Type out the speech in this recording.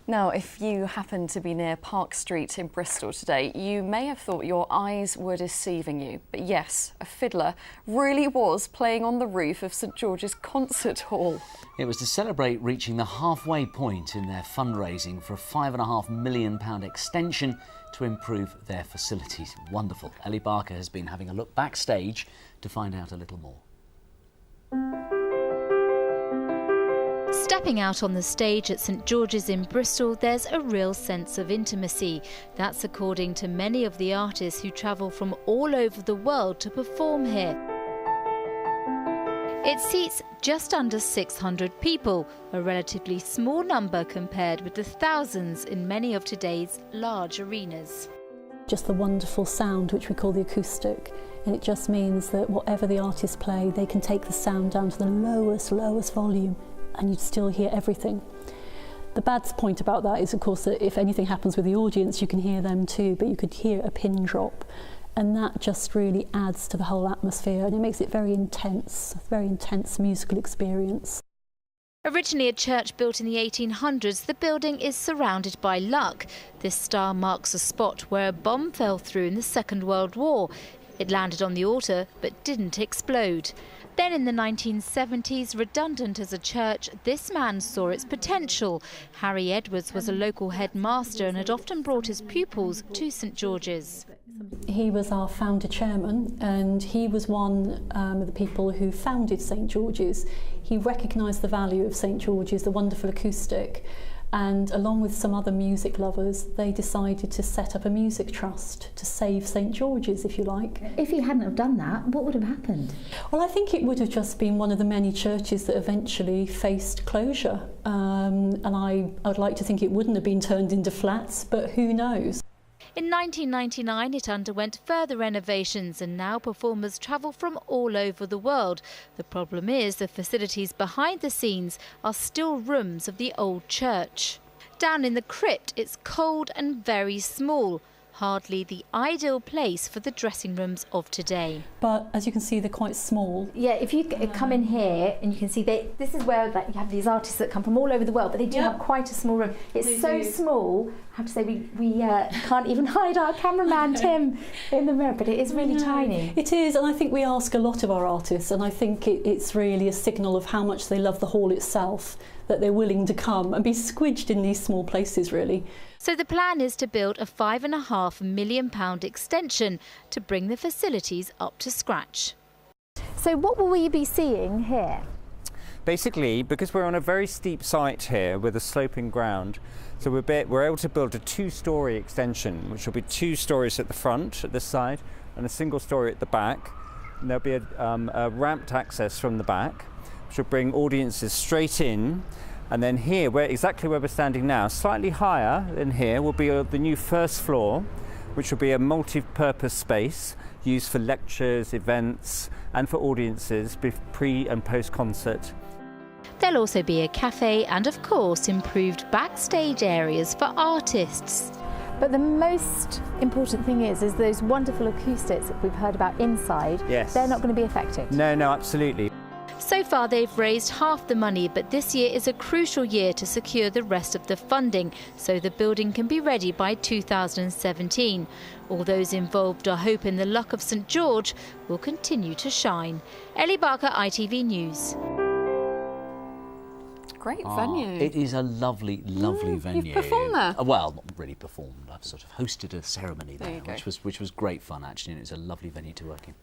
Now, if you happen to be near Park Street in Bristol today, you may have thought your eyes were deceiving you. But yes, a fiddler really was playing on the roof of St George's Concert Hall. It was to celebrate reaching the halfway point in their fundraising for a £5.5 million extension to improve their facilities. Wonderful. Ellie Barker has been having a look backstage to find out a little more. Stepping out on the stage at St George's in Bristol, there's a real sense of intimacy. That's according to many of the artists who travel from all over the world to perform here. It seats just under 600 people, a relatively small number compared with the thousands in many of today's large arenas. Just the wonderful sound, which we call the acoustic, and it just means that whatever the artists play, they can take the sound down to the lowest volume and you'd still hear everything. The bad point about that is, of course, that if anything happens with the audience, you can hear them too, but you could hear a pin drop, and that just really adds to the whole atmosphere, and it makes it very intense musical experience. Originally a church built in the 1800s, the building is surrounded by luck. This star marks a spot where a bomb fell through in the Second World War. It landed on the altar but didn't explode. Then in the 1970s, redundant as a church, this man saw its potential. Harry Edwards was a local headmaster and had often brought his pupils to St George's. He was our founder chairman, and he was one of the people who founded St George's. He recognised the value of St George's, the wonderful acoustic, and along with some other music lovers, they decided to set up a music trust to save St George's, if you like. If he hadn't have done that, what would have happened? Well, I think it would have just been one of the many churches that eventually faced closure. And I'd like to think it wouldn't have been turned into flats, but who knows? In 1999, it underwent further renovations, and now performers travel from all over the world. The problem is the facilities behind the scenes are still rooms of the old church. Down in the crypt, it's cold and very small. Hardly the ideal place for the dressing rooms of today. But as you can see, they're quite small. Yeah, if you come in here and you can see this is where you have these artists that come from all over the world, but they do have quite a small room. It's so small, I have to say we can't even hide our cameraman Tim in the mirror, but it is really tiny. It is, and I think we ask a lot of our artists, and I think it's really a signal of how much they love the hall itself, that they're willing to come and be squidged in these small places, really. So the plan is to build a £5.5 million extension to bring the facilities up to scratch. So what will we be seeing here? Basically, because we're on a very steep site here with a sloping ground, so we're able to build a two-storey extension, which will be 2 stories at the front, at this side, and a single story at the back. And there'll be a ramped access from the back, which will bring audiences straight in. And then here, exactly where we're standing now, slightly higher than here, will be the new first floor, which will be a multi-purpose space used for lectures, events, and for audiences pre- and post-concert. There'll also be a cafe and, of course, improved backstage areas for artists. But the most important thing is those wonderful acoustics that we've heard about inside. Yes. They're not going to be affected. No, absolutely. So far they've raised half the money, but this year is a crucial year to secure the rest of the funding, so the building can be ready by 2017. All those involved are hoping the luck of St George will continue to shine. Ellie Barker, ITV News. Great venue. It is a lovely venue. You've performed there? Well, not really performed. I've sort of hosted a ceremony there, There you go. which was great fun actually, and it's a lovely venue to work in.